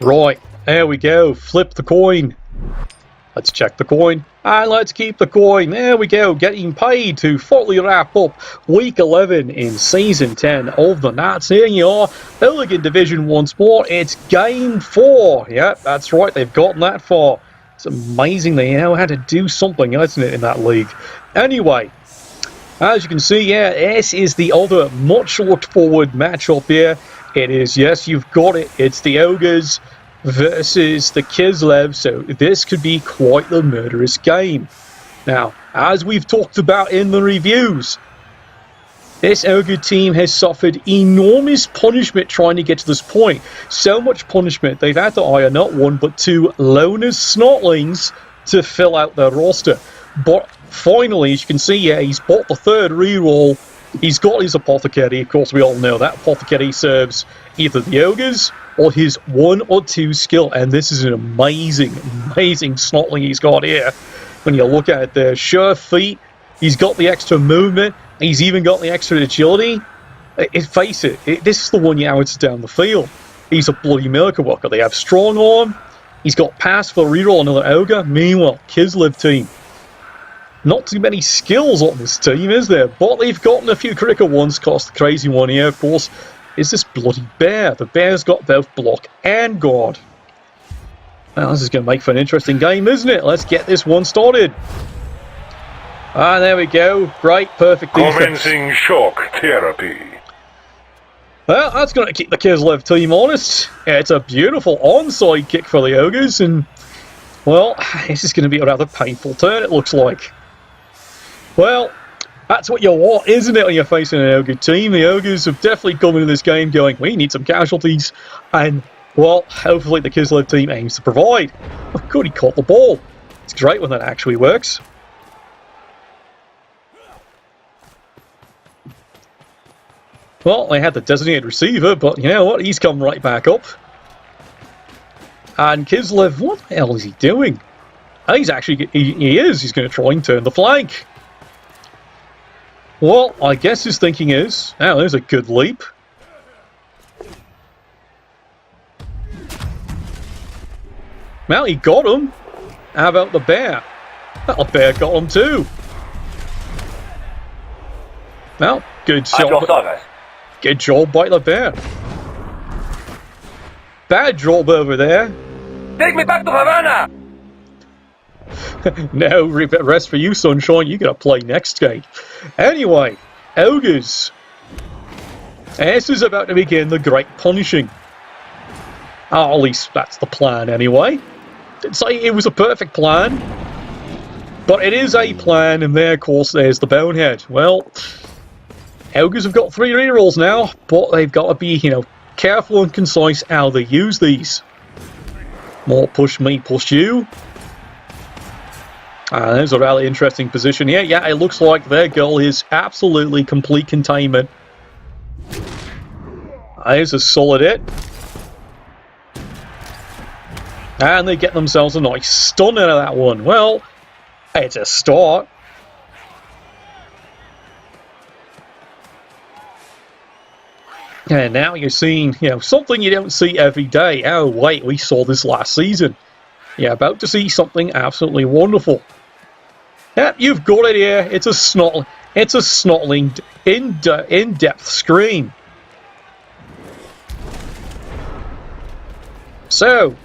Right, there we go. Flip the coin. Let's check the coin. And let's keep the coin. There we go. Getting paid to fully wrap up Week 11 in Season 10 of the NATTS. Here you are. Hooligan Division once more. It's Game 4. Yep, that's right. They've gotten that far. It's amazing they know how to do something, isn't it, in that league? Anyway, as you can see, yeah, this is the other much looked forward matchup here. It is, yes, you've got it. It's the Ogres versus the Kislev, so this could be quite the murderous game. Now, as we've talked about in the reviews, this Ogre team has suffered enormous punishment trying to get to this point. So much punishment, they've had to hire not one but two loner Snotlings to fill out their roster. But finally, as you can see, yeah, he's bought the third reroll. He's got his Apothecary. Of course, we all know that Apothecary serves either the Ogres or his 1 or 2 skill. And this is an amazing, amazing Snotling he's got here. When you look at it there, sure feet, he's got the extra movement, he's even got the extra agility. Face it, this is the one you out down the field. He's a bloody miracle worker. They have strong arm, he's got pass for reroll another Ogre. Meanwhile, Kislev team, not too many skills on this team, is there? But they've gotten a few critical ones. Cost the crazy one here, of course, is this bloody bear. The bear's got both block and guard. Well, this is going to make for an interesting game, isn't it? Let's get this one started. Ah, there we go. Great, perfect defense. Commencing shock therapy. Well, that's going to keep the Kislev team honest. Yeah, it's a beautiful onside kick for the Ogres, and, well, this is going to be a rather painful turn, it looks like. Well, that's what you want, isn't it, when you're facing an Ogre team? The Ogres have definitely come into this game going, we need some casualties, and, well, hopefully the Kislev team aims to provide. Oh, good, he caught the ball. It's great when that actually works. Well, they had the designated receiver, but you know what? He's come right back up. And Kislev, what the hell is he doing? He's actually, he is. He's going to try and turn the flank. Well, I guess his thinking is, oh, there's a good leap. Well, he got him. How about the bear? Well, the bear got him too. Well, good job. Good job by the bear. Bad job over there. Take me back to Havana! No, rest for you, Sunshine. You gotta play next game. Anyway, Ogres. This is about to begin the great punishing. Oh, at least that's the plan anyway. Didn't say it was a perfect plan, but it is a plan, and there, of course, there's the bonehead. Well, Ogres have got 3 rerolls now, but they've got to be, you know, careful and concise how they use these. More push me, push you. There's a really interesting position here. Yeah, it looks like their goal is absolutely complete containment. There's a solid hit. And they get themselves a nice stun out of that one. Well, it's a start. And now you're seeing, you know, something you don't see every day. Oh, wait, we saw this last season. You're about to see something absolutely wonderful. Yep, you've got it here. It's a Snotling. It's a Snotling in-depth screen. So,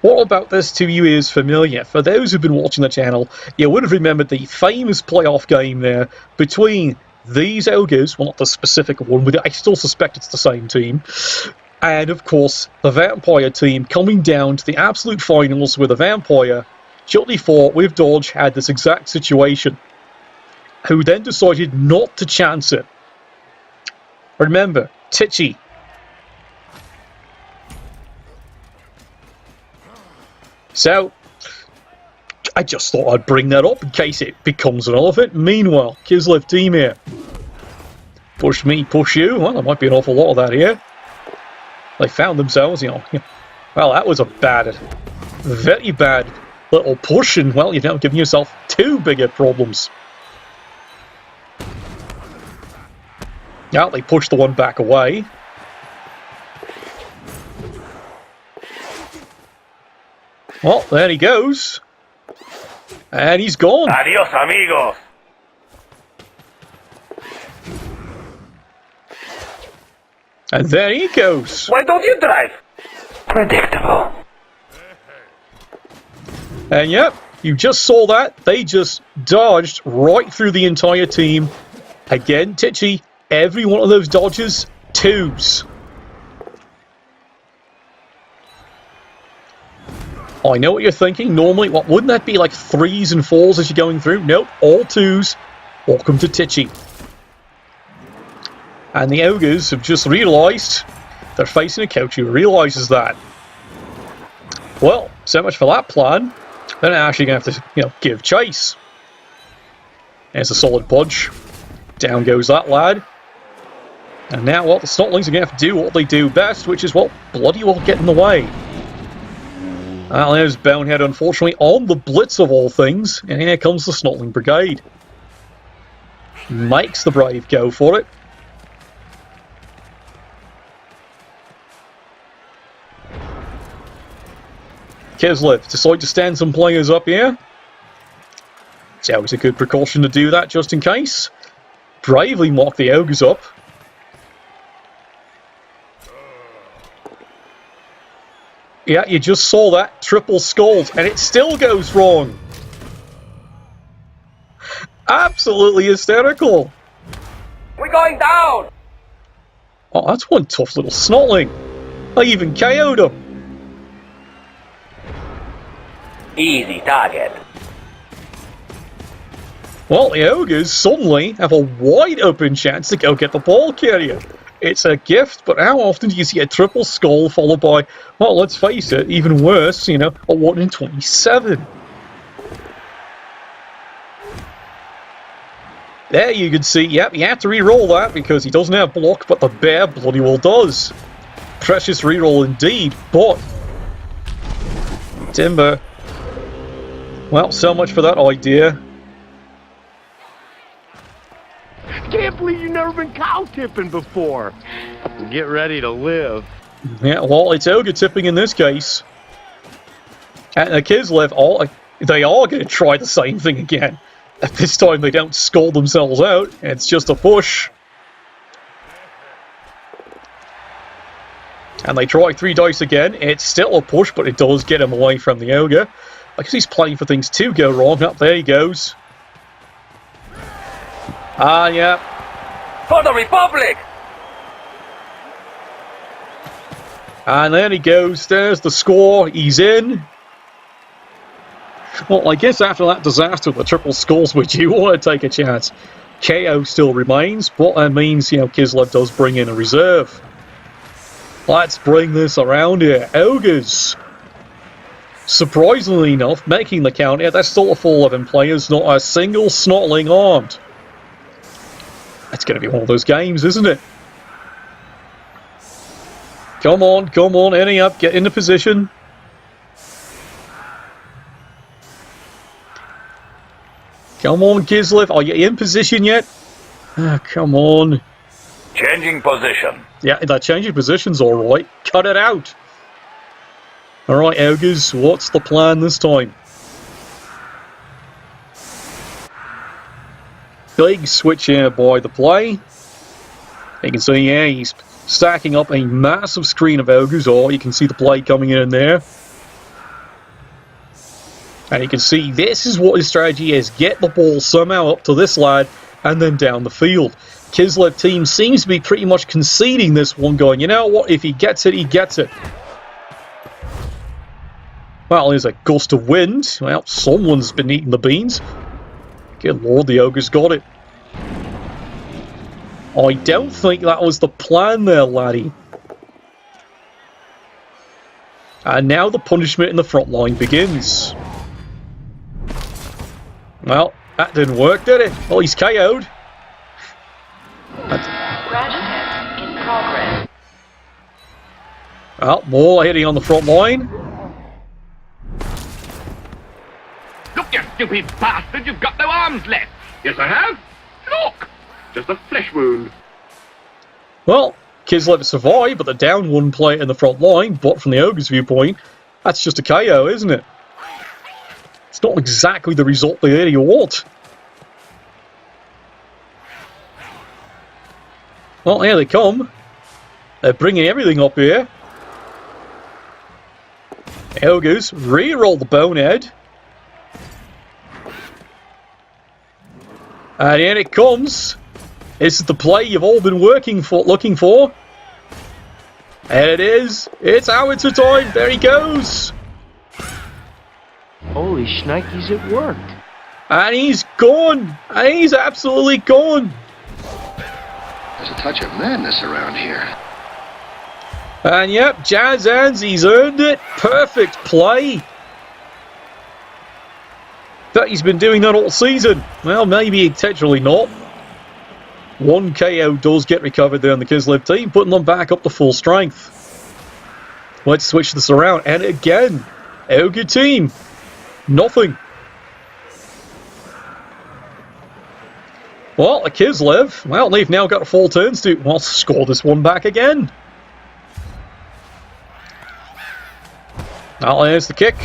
what about this to you is familiar? For those who've been watching the channel, you would have remembered the famous playoff game there between these Ogres, well, not the specific one, but I still suspect it's the same team, and of course the Vampire team coming down to the absolute finals where the Vampire, shortly fought with Dodge, had this exact situation, who then decided not to chance it. Remember, Titchy. So, I just thought I'd bring that up in case it becomes an elephant. Meanwhile, Kislev team here. Push me, push you. Well, there might be an awful lot of that here. They found themselves, you know. Well, that was a bad, very bad little push, and, well, you're now giving yourself 2 bigger problems. Now they push the one back away. Well, there he goes. And he's gone. Adios, amigos. And there he goes. Why don't you drive? Predictable. And yep, you just saw that. They just dodged right through the entire team. Again, Titchy, every one of those dodges, 2s. I know what you're thinking. Normally, what wouldn't that be like 3s and 4s as you're going through? Nope, all 2s. Welcome to Titchy. And the Ogres have just realised they're facing a coach who realises that. Well, so much for that plan. They're actually going to have to, give chase. There's a solid punch. Down goes that lad. And now, well, the Snotlings are going to have to do what they do best, which is, well, bloody well get in the way. Well, there's Bonehead, unfortunately, on the blitz of all things. And here comes the Snotling Brigade. Makes the Brave go for it. Kislev decide to stand some players up here. It's always a good precaution to do that, just in case. Bravely mock the Ogres up. Yeah, you just saw that. Triple skulls, and it still goes wrong. Absolutely hysterical. We're going down. Oh, that's one tough little Snotling. I even KO'd him. Easy target. Well, the Ogres suddenly have a wide open chance to go get the ball carrier. It's a gift, but how often do you see a triple skull followed by, well, let's face it, even worse, a 1 in 27? There you can see, yep, you have to re-roll that because he doesn't have block, but the bear bloody well does. Precious re-roll indeed, but Timber. Well, so much for that idea. Can't believe you've never been cow tipping before. Get ready to live. Yeah, well, it's ogre tipping in this case. And the Kislev, they are going to try the same thing again. At this time, they don't scold themselves out. It's just a push. And they try 3 dice again. It's still a push, but it does get him away from the ogre. I guess he's playing for things to go wrong. Up there he goes. Ah, yeah. For the Republic! And there he goes. There's the score. He's in. Well, I guess after that disaster with the triple skulls, would you want to take a chance? KO still remains, but that means, Kislev does bring in a reserve. Let's bring this around here. Ogres. Surprisingly enough, making the count here, that's still a full 11 players, not a single Snotling armed. That's going to be one of those games, isn't it? Come on, any up, get into position. Come on, Kislev, are you in position yet? Ah, come on. Changing position. Yeah, that changing position's alright. Cut it out. Alright, Ogres, what's the plan this time? Big switch here by the play. You can see, yeah, he's stacking up a massive screen of Ogres, or you can see the play coming in there. And you can see this is what his strategy is. Get the ball somehow up to this lad, and then down the field. Kislev team seems to be pretty much conceding this one, going, you know what, if he gets it, he gets it. Well, there's a gust of wind. Well, someone's been eating the beans. Good lord, the Ogre's got it. I don't think that was the plan there, laddie. And now the punishment in the front line begins. Well, that didn't work, did it? Well, he's KO'd. Strategist in progress. Well, more hitting on the front line. Look, you stupid bastard, you've got no arms left. Yes, I have. Look, just a flesh wound. Well, Kislev survived, but the down one player in the front line. But from the Ogre's viewpoint, that's just a KO, isn't it? It's not exactly the result there you want. Well, here they come. They're bringing everything up here. Ogres re-roll the bonehead. And here it comes. This is the play you've all been looking for. And it is. It's howitzer time. There he goes. Holy shnikes, it worked. And he's gone. And he's absolutely gone. There's a touch of madness around here. And yep, Jazz Hands, he's earned it. Perfect play. Bet he's been doing that all season. Well, maybe intentionally not. 1 KO does get recovered there on the Kislev team, putting them back up to full strength. Let's switch this around. And again, Ogre team. Nothing. Well, the Kislev, well, they've now got 4 turns to, well, score this one back again. Well, there's the kick.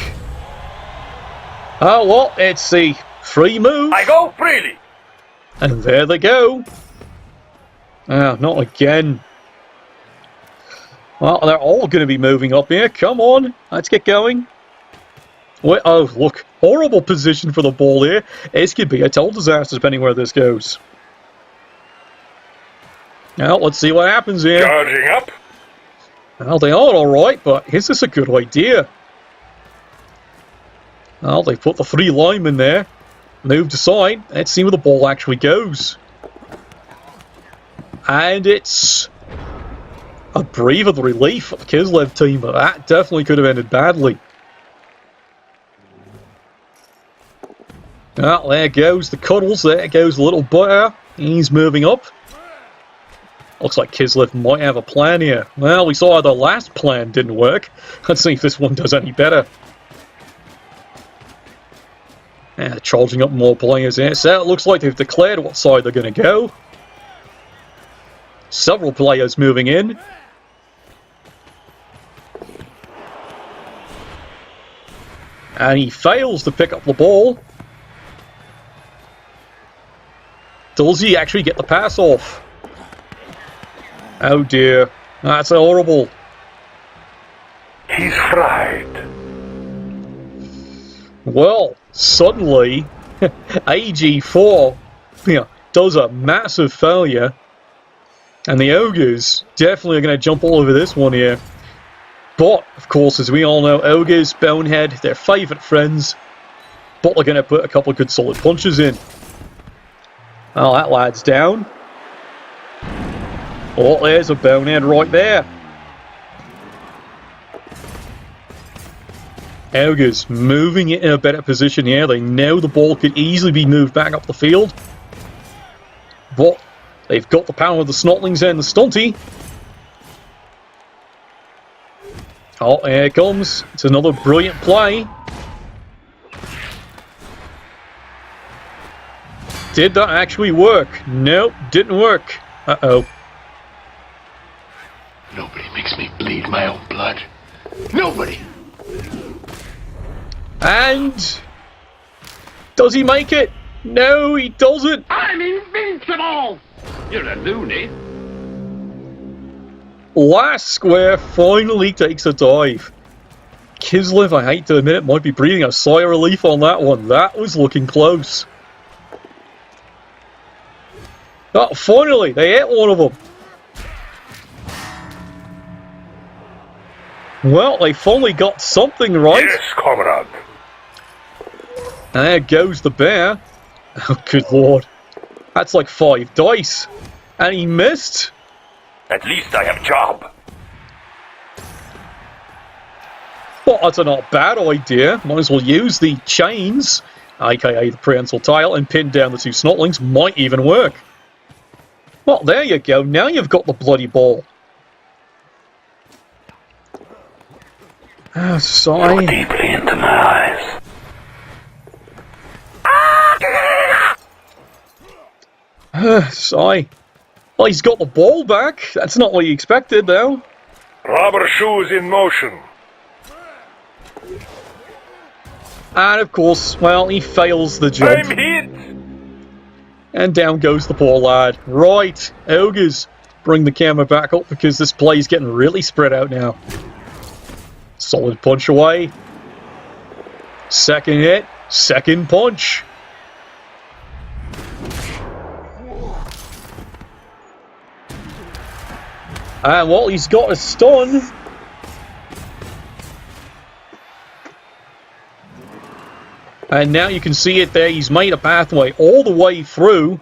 Oh, well, it's the free move. I go freely. And there they go. Ah, not again. Well, they're all going to be moving up here. Come on, let's get going. Wait, oh, look. Horrible position for the ball here. This could be a total disaster depending where this goes. Now, let's see what happens here. Charging up. Well, they are alright, but is this a good idea? Well, they put the 3 linemen there. Moved aside. Let's see where the ball actually goes. And it's a breath of relief for the Kislev team, but that definitely could have ended badly. Well, there goes the Cuddles. There goes the little butter. He's moving up. Looks like Kislev might have a plan here. Well, we saw the last plan didn't work. Let's see if this one does any better. Yeah, charging up more players here. So it looks like they've declared what side they're going to go. Several players moving in. And he fails to pick up the ball. Does he actually get the pass off? Oh dear. That's horrible. He's fried. Well, suddenly, AG4 does a massive failure. And the Ogres definitely are going to jump all over this one here. But, of course, as we all know, Ogres, Bonehead, they're favourite friends. But they're going to put a couple of good solid punches in. Well, that lad's down. Oh, there's a Bonehead right there. Ogres moving it in a better position here. They know the ball could easily be moved back up the field. But they've got the power of the Snotlings and the Stunty. Oh, here it comes. It's another brilliant play. Did that actually work? Nope, didn't work. Uh-oh. Nobody makes me bleed my own blood. Nobody! And does he make it? No, he doesn't. I'm invincible! You're a loony. Last square finally takes a dive. Kislev, I hate to admit it, might be breathing a sigh of relief on that one. That was looking close. Oh, finally, they hit one of them. Well, they finally got something right. Yes, comrade. There goes the bear. Oh, good lord. That's like 5 dice. And he missed. At least I have job. Well, that's a not bad idea. Might as well use the chains, aka the prehensile tail, and pin down the 2 Snotlings. Might even work. Well, there you go. Now you've got the bloody ball. Ah, sigh. Look deeply into my eyes. Sigh. Well, he's got the ball back. That's not what you expected, though. Rubber shoes in motion. And of course, well, he fails the jump. I'm hit! And down goes the poor lad. Right, Ogres, bring the camera back up because this play is getting really spread out now. Solid punch away. Second hit, second punch. And well, he's got a stun. And now you can see it there. He's made a pathway all the way through.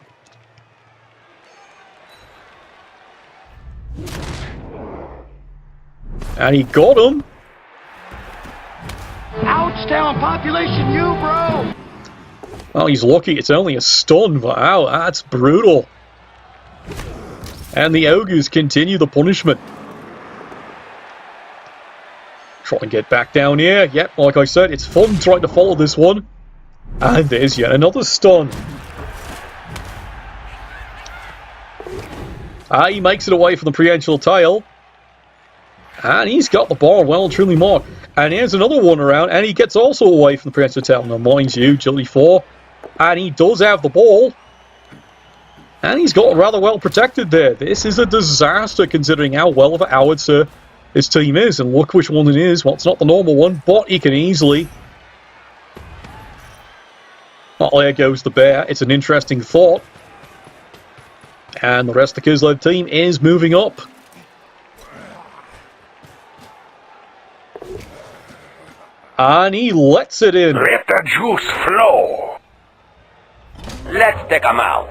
And he got him. Ouch, down population, you, bro! Well, he's lucky it's only a stun, but wow, that's brutal. And the Ogres continue the punishment. Try and get back down here. Yep, like I said, it's fun trying to follow this one. And there's yet another stun. He makes it away from the prehensional tail. And he's got the bar well and truly marked. And here's another one around, and he gets also away from the prehensional tail. Now, mind you, agility 4. And he does have the ball. And he's got rather well protected there. This is a disaster considering how well of a howitzer his team is. And look which one it is. Well, it's not the normal one, but he can easily... Oh, there goes the bear. It's an interesting thought. And the rest of the Kislev team is moving up. And he lets it in. Let the juice flow. Let's take him out.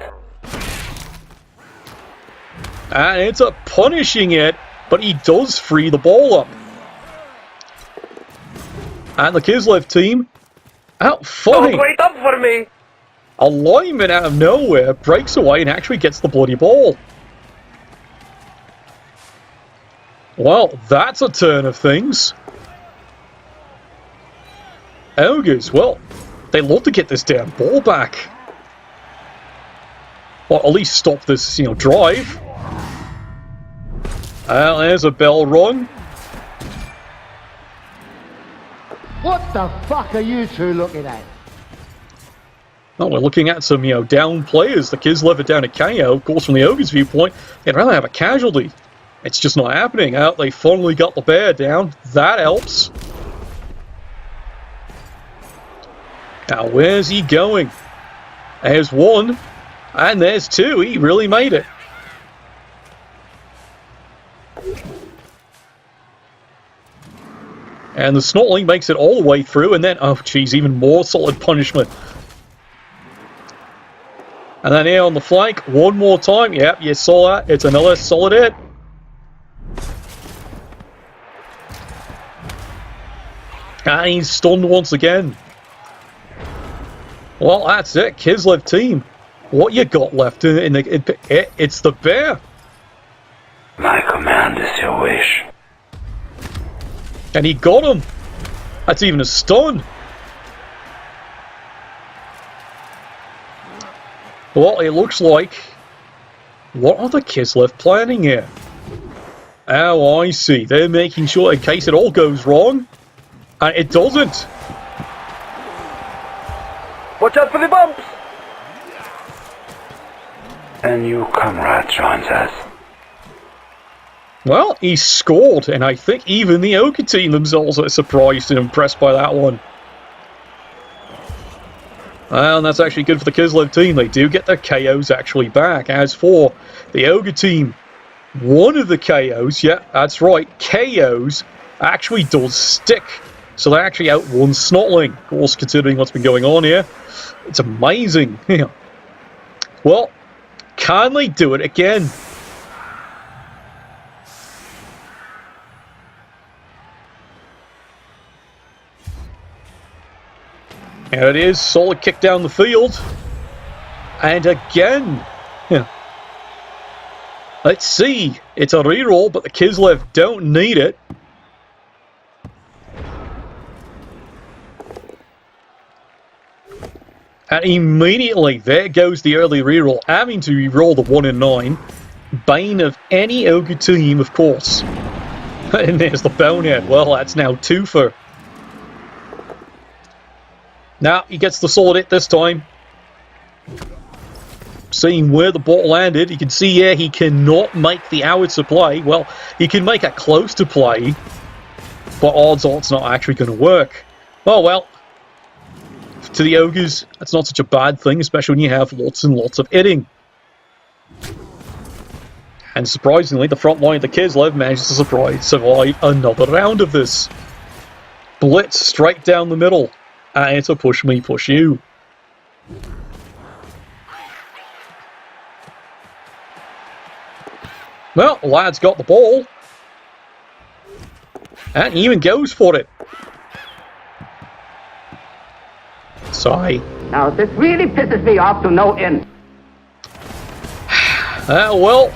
And it's a punishing it, but he does free the ball up. And the Kislev team out fighting. Don't wait up for me. A lineman out of nowhere breaks away and actually gets the bloody ball. Well, that's a turn of things. Ogres, well, they love to get this damn ball back. Or at least stop this, drive. Well, there's a bell rung. What the fuck are you two looking at? Well, we're looking at some, down players. The Kislev are down a KO. Of course, from the Ogres' viewpoint, they'd rather have a casualty. It's just not happening. They finally got the bear down. That helps. Now, where's he going? There's one. And there's two. He really made it. And the Snotling makes it all the way through. And then, oh, geez, even more solid punishment. And then here on the flank, one more time. Yep, you saw that. It's another solid hit. And he's stunned once again. Well, that's it. Kislev team. What you got left it's the bear. My command is your wish. And he got him. That's even a stun. Well, it looks like... What are the Kislev planning here? Oh, I see. They're making sure in case it all goes wrong. And it doesn't. Watch out for the bumps! A new comrade joins us. Well, he scored, and I think even the Ogre team themselves are surprised and impressed by that one. Well, and that's actually good for the Kislev team. They do get their KOs actually back. As for the Ogre team, one of the KOs, yeah, that's right, KOs actually does stick. So they actually outwon Snotling. Of course, considering what's been going on here, it's amazing. Well, can they do it again? There it is, solid kick down the field. And again. Let's see. It's a reroll, but the Kislev don't need it. And immediately, there goes the early reroll, having to reroll the 1 in 9. Bane of any Ogre team, of course. And there's the bonehead. Well, that's now 2 for... Now he gets the solid hit this time. Seeing where the ball landed, you can see here he cannot make the howitzer play. Well, he can make it close to play, but odds are it's not actually going to work. Oh well. To the Ogres, that's not such a bad thing, especially when you have lots and lots of hitting. And surprisingly, the front line of the Kislev manages to survive another round of this. Blitz straight down the middle. And it's a push me, push you. Well, the lad's got the ball. And he even goes for it. Sorry. Now, this really pisses me off to no end. Well,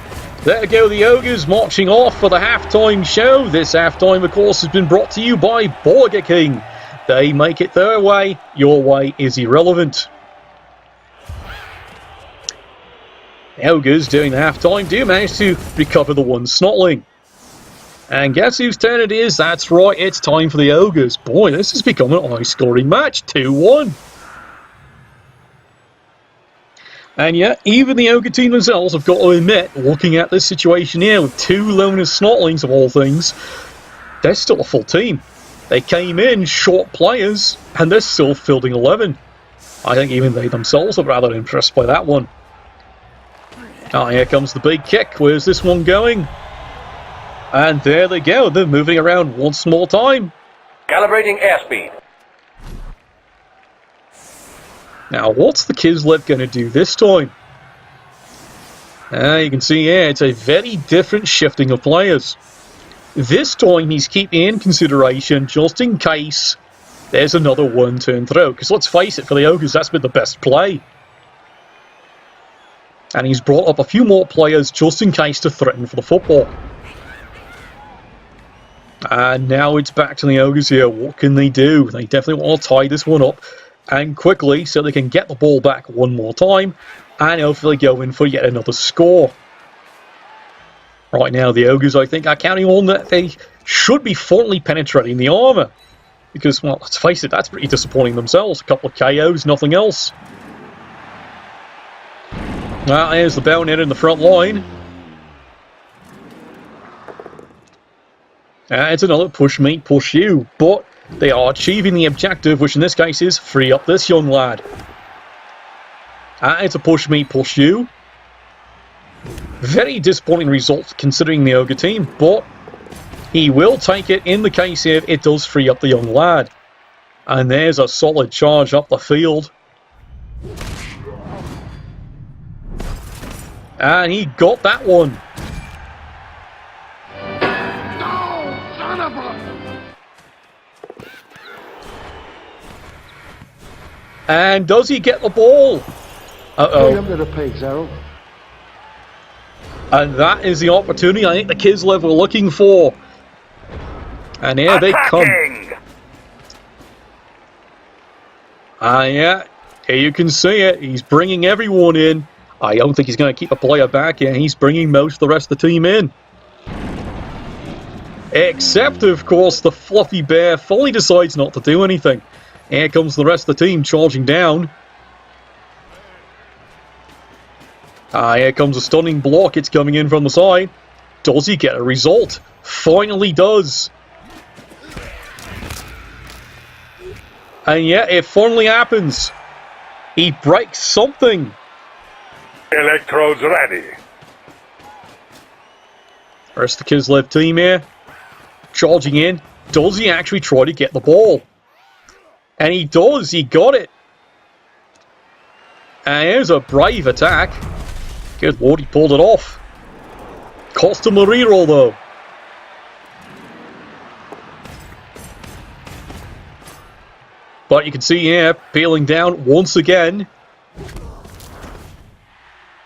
there go the Ogres marching off for the halftime show. This halftime, of course, has been brought to you by Burger King. They make it their way. Your way is irrelevant. The Ogres, during the halftime, do manage to recover the one Snotling. And guess whose turn it is? That's right, it's time for the Ogres. Boy, this has become an high-scoring match. 2-1. And yet, even the Ogre team themselves have got to admit, looking at this situation here with two loner Snotlings of all things, they're still a full team. They came in short players, and they're still fielding 11. I think even they themselves are rather impressed by that one. Oh, here comes the big kick. Where's this one going? And there they go. They're moving around once more time. Calibrating airspeed. Now, what's the Kislev going to do this time? You can see here, it's a very different shifting of players. This time, he's keeping in consideration, just in case there's another one-turn throw. Because let's face it, for the Ogres, that's been the best play. And he's brought up a few more players just in case to threaten for the football. And now it's back to the Ogres here. What can they do? They definitely want to tie this one up and quickly so they can get the ball back one more time and hopefully go in for yet another score. Right now, the Ogres, I think, are counting on that they should be fully penetrating the armour. Because, well, let's face it, that's pretty disappointing themselves. A couple of KOs, nothing else. Well, there's the bonehead in the front line. It's another push me, push you. But they are achieving the objective, which in this case is free up this young lad. It's a push me, push you. Very disappointing result considering the Ogre team, but he will take it in the case if it does free up the young lad. And there's a solid charge up the field. And he got that one. Oh, son of a... And does he get the ball? Uh-oh. Bring them to the pigs, Harold. And that is the opportunity I think the Kislev were looking for. And here they come. Yeah, here you can see it. He's bringing everyone in. I don't think he's going to keep a player back here. He's bringing most of the rest of the team in. Except, of course, the fluffy bear fully decides not to do anything. Here comes the rest of the team charging down. Here comes a stunning block. It's coming in from the side. Does he get a result? Finally does. And yeah, it finally happens. He breaks something. Electrodes ready. First the Kislev team here. Charging in. Does he actually try to get the ball? And he does. He got it. And here's a brave attack. Good lord, he pulled it off. Cost him a reroll though. But you can see here, peeling down once again.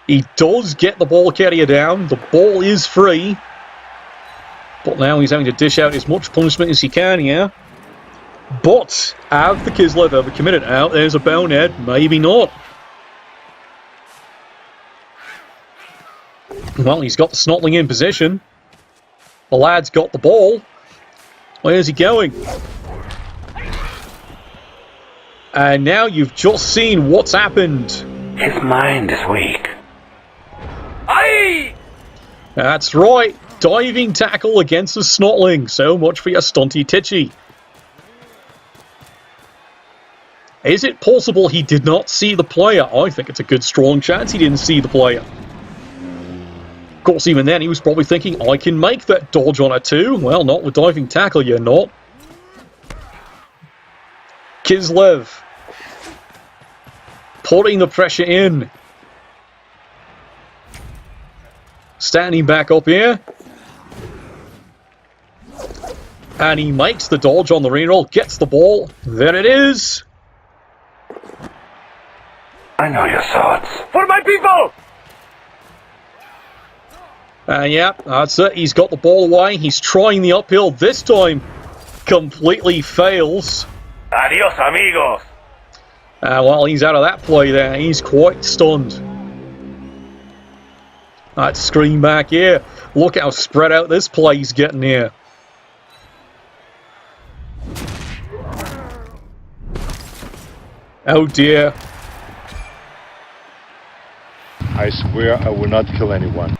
He does get the ball carrier down. The ball is free. But now he's having to dish out as much punishment as he can here. But have the Kislev ever committed out? There's a bonehead. Maybe not. Well, he's got the Snotling in position. The lad's got the ball. Where's he going? And now you've just seen what's happened. His mind is weak. Aye! That's right. Diving tackle against the Snotling. So much for your stunty titchy. Is it possible he did not see the player? I think it's a good strong chance he didn't see the player. Of course, even then, he was probably thinking, I can make that dodge on a 2. Well, not with diving tackle, you're not. Kislev. Putting the pressure in. Standing back up here. And he makes the dodge on the reroll. Gets the ball. There it is. I know your thoughts. For my people! Yeah, that's it. He's got the ball away. He's trying the uphill. This time, completely fails. Adios, amigos. Well, he's out of that play there. He's quite stunned. Let's screen back here. Look how spread out this play's getting here. Oh dear. I swear I will not kill anyone.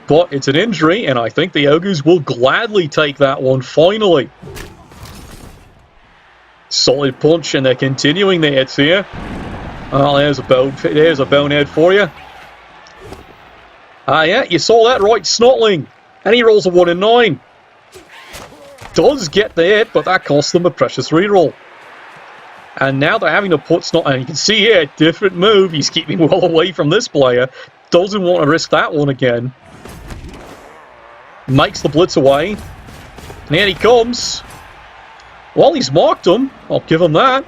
But it's an injury, and I think the Ogres will gladly take that one, finally. Solid punch, and they're continuing the hits here. Oh, there's a bonehead for you. Yeah, you saw that right, Snotling. And he rolls a 1 in 9. Does get the hit, but that costs them a precious reroll. And now they're having to put Snotling, and you can see here, different move. He's keeping well away from this player. Doesn't want to risk that one again. Makes the blitz away. And here he comes. Well, he's marked him. I'll give him that.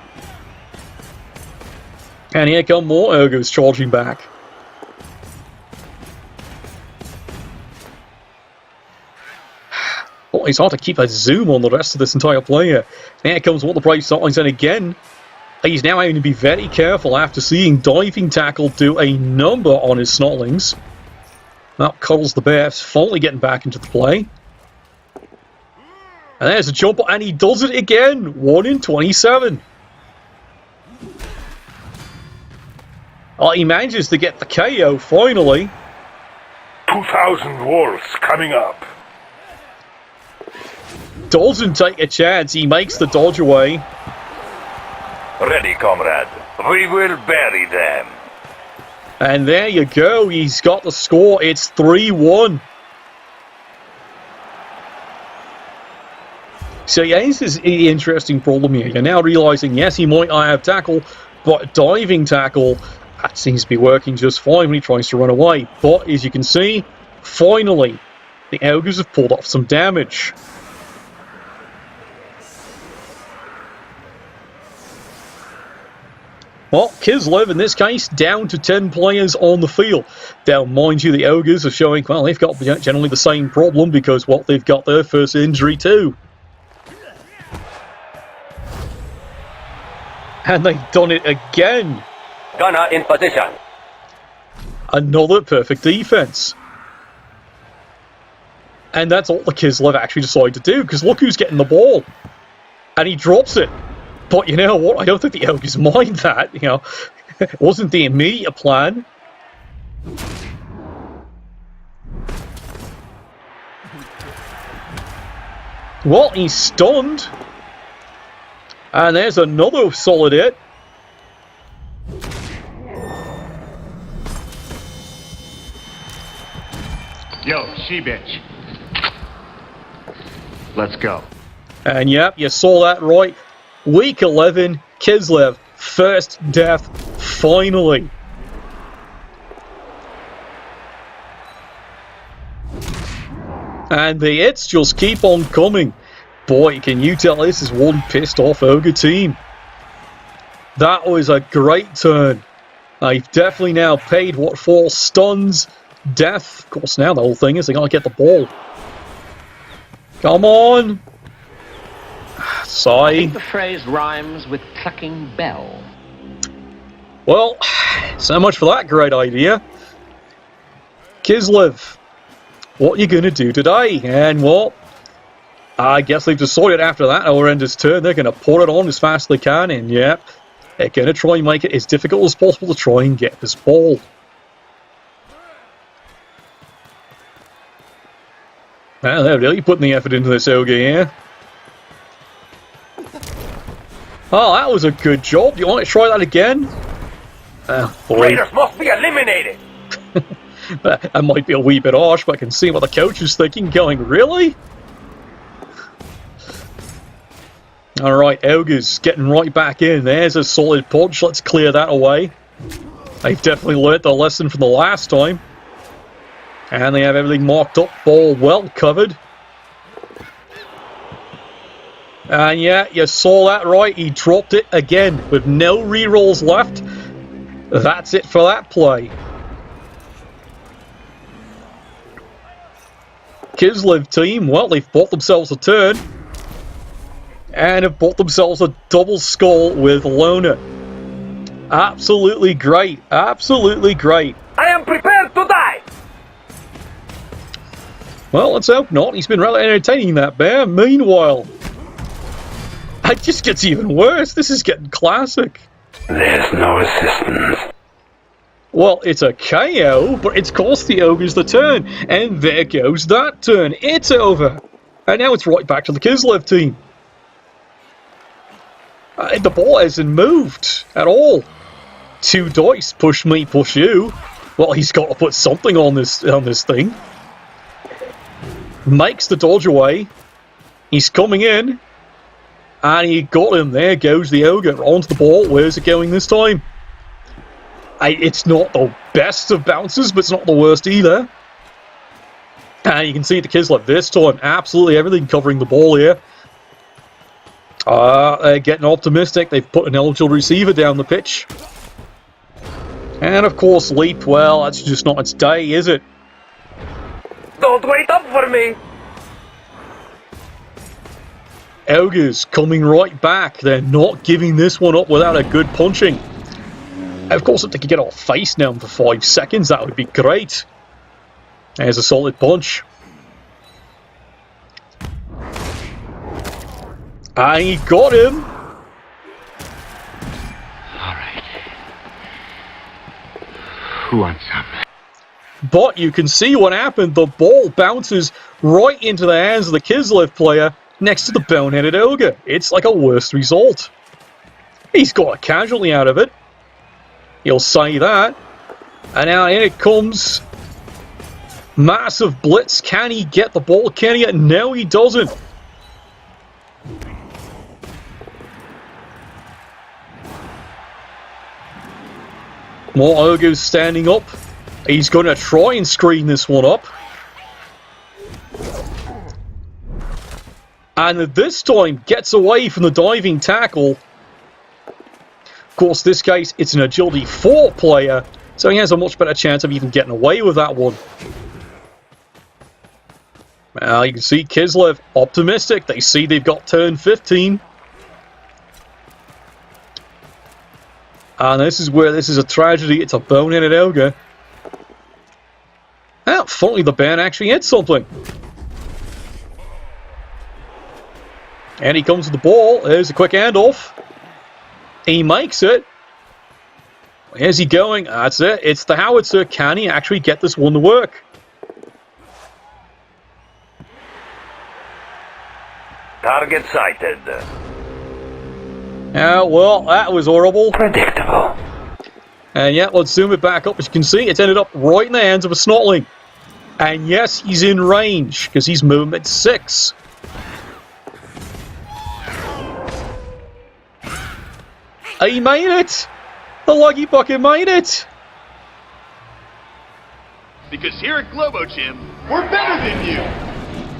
And here come more Ogres charging back. Oh, it's hard to keep a zoom on the rest of this entire player. And here comes one of the brave Snotlings, and again, he's now having to be very careful after seeing diving tackle do a number on his Snotlings. Now, Cuddles the Bear finally getting back into the play. And there's a jumper, and he does it again. 1 in 27. Oh, he manages to get the KO, finally. 2,000 wolves coming up. Doesn't take a chance. He makes the dodge away. Ready, comrade. We will bury them. And there you go. He's got the score. It's 3-1. So yeah, this is an interesting problem here. You're now realizing, yes, he might not have tackle, but diving tackle, that seems to be working just fine when he tries to run away. But as you can see, finally, the Ogres have pulled off some damage. Well, Kislev, in this case, down to 10 players on the field. Now, mind you, the Ogres are showing, well, they've got generally the same problem because, well, they've got their first injury too. And they've done it again. Gunner in position. Another perfect defense. And that's all the Kislev actually decided to do, because look who's getting the ball. And he drops it. But you know what? I don't think the Ogres mind that. You know, it wasn't the immediate plan. Well, he's stunned. And there's another solid hit. Yo, she-bitch. Let's go. And yep, you saw that right. Week 11, Kislev, first death, finally. And the hits just keep on coming. Boy, can you tell this is one pissed off Ogre team. That was a great turn. They've definitely now paid what for stuns, death. Of course, now the whole thing is they gotta get the ball. Come on! Sigh. I think the phrase rhymes with clucking bell. Well, so much for that great idea. Kislev, what are you going to do today? And well, I guess they've decided after that horrendous turn, they're going to put it on as fast as they can. And yeah, They're going to try and make it as difficult as possible to try and get this ball. Well, they're really putting the effort into this Ogre here. Oh, that was a good job. Do you want to try that again? Oh, boy. Raiders must be eliminated. That might be a wee bit harsh, but I can see what the coach is thinking, going, really? Alright, Ogres getting right back in. There's a solid punch. Let's clear that away. They've definitely learnt their lesson from the last time. And they have everything marked up, ball well covered. And yeah, you saw that right. He dropped it again with no rerolls left. That's it for that play. Kislev team, well, they've bought themselves a turn. And have bought themselves a double skull with Lona. Absolutely great. Absolutely great. I am prepared to die. Well, let's hope not. He's been rather entertaining, that bear. Meanwhile, it just gets even worse. This is getting classic. There's no assistance. Well, it's a KO, but it's cost the Ogres the turn. And there goes that turn. It's over. And now it's right back to the Kislev team. The ball hasn't moved at all. 2 dice. Push me, push you. Well, he's got to put something on this thing. Makes the dodge away. He's coming in. And he got him. There goes the Ogre onto the ball. Where's it going this time? It's not the best of bounces, but it's not the worst either. And you can see the Kislev this time. Absolutely everything covering the ball here. They're getting optimistic. They've put an eligible receiver down the pitch. And of course, Leap. Well, that's just not its day, is it? Don't wait up for me. Ogres coming right back. They're not giving this one up without a good punching. Of course, if they could get off face now for 5 seconds, that would be great. There's a solid punch. And he got him. Alright. Who wants some? But you can see what happened. The ball bounces right into the hands of the Kislev player next to the boneheaded Ogre. It's like a worst result. He's got a casualty out of it. He'll say that. And now in it comes. Massive blitz. Can he get the ball? Can he? No, he doesn't. More Ogres standing up. He's going to try and screen this one up. And this time gets away from the diving tackle. Of course, this case, it's an agility 4 player, so he has a much better chance of even getting away with that one. Well, you can see Kislev optimistic. They see they've got turn 15. And this is where this is a tragedy. It's a boneheaded Ogre. Well, finally the band actually hit something. And he comes with the ball. There's a quick handoff. He makes it. Where's he going? That's it. It's the howitzer. Can he actually get this one to work? Target sighted. Well, that was horrible. Predictable. And yeah, let's zoom it back up. As you can see, it's ended up right in the hands of a Snotling. And yes, he's in range, because he's movement 6. He made it! The Lucky Bucket made it! Because here at Globo Gym, we're better than you!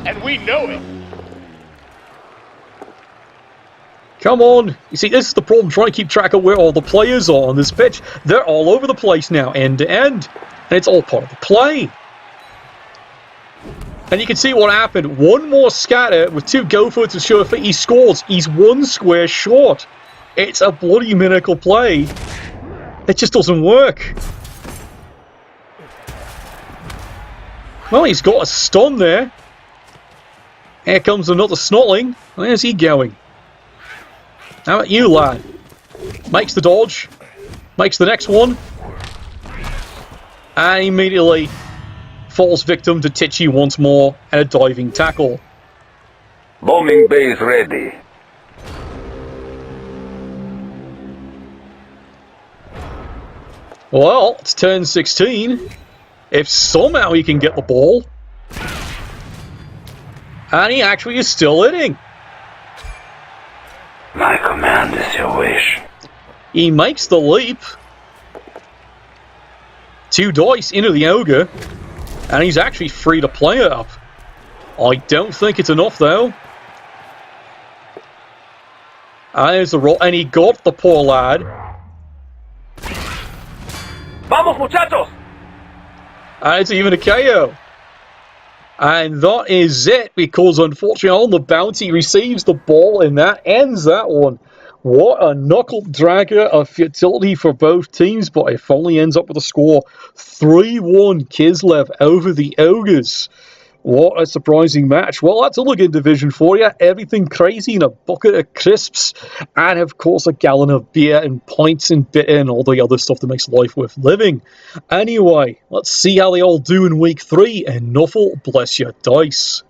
And we know it! Come on! You see, this is the problem, trying to keep track of where all the players are on this pitch. They're all over the place now, end to end. And it's all part of the play. And you can see what happened. One more scatter with 2 go-forwards to show if he scores. He's 1 square short. It's a bloody miracle play. It just doesn't work. Well, he's got a stun there. Here comes another Snotling. Where's he going? How about you, lad? Makes the dodge. Makes the next one. And immediately falls victim to Titchy once more and a diving tackle. Bombing base ready. Well, it's turn 16. If somehow he can get the ball. And he actually is still hitting. My command is your wish. He makes the leap. 2 dice into the Ogre. And he's actually free to play it up. I don't think it's enough, though. And there's the roll. And he got the poor lad. Vamos, muchachos! And it's even a KO. And that is it, because unfortunately on the bounty receives the ball, and that ends that one. What a knuckle dragger of futility for both teams, but it finally ends up with a score 3-1 Kislev over the Ogres. What a surprising match. Well, that's Hooligan Division for you. Everything crazy in a bucket of crisps. And, of course, a gallon of beer and pints and bitter and all the other stuff that makes life worth living. Anyway, let's see how they all do in Week 3. And Nuffle, bless your dice.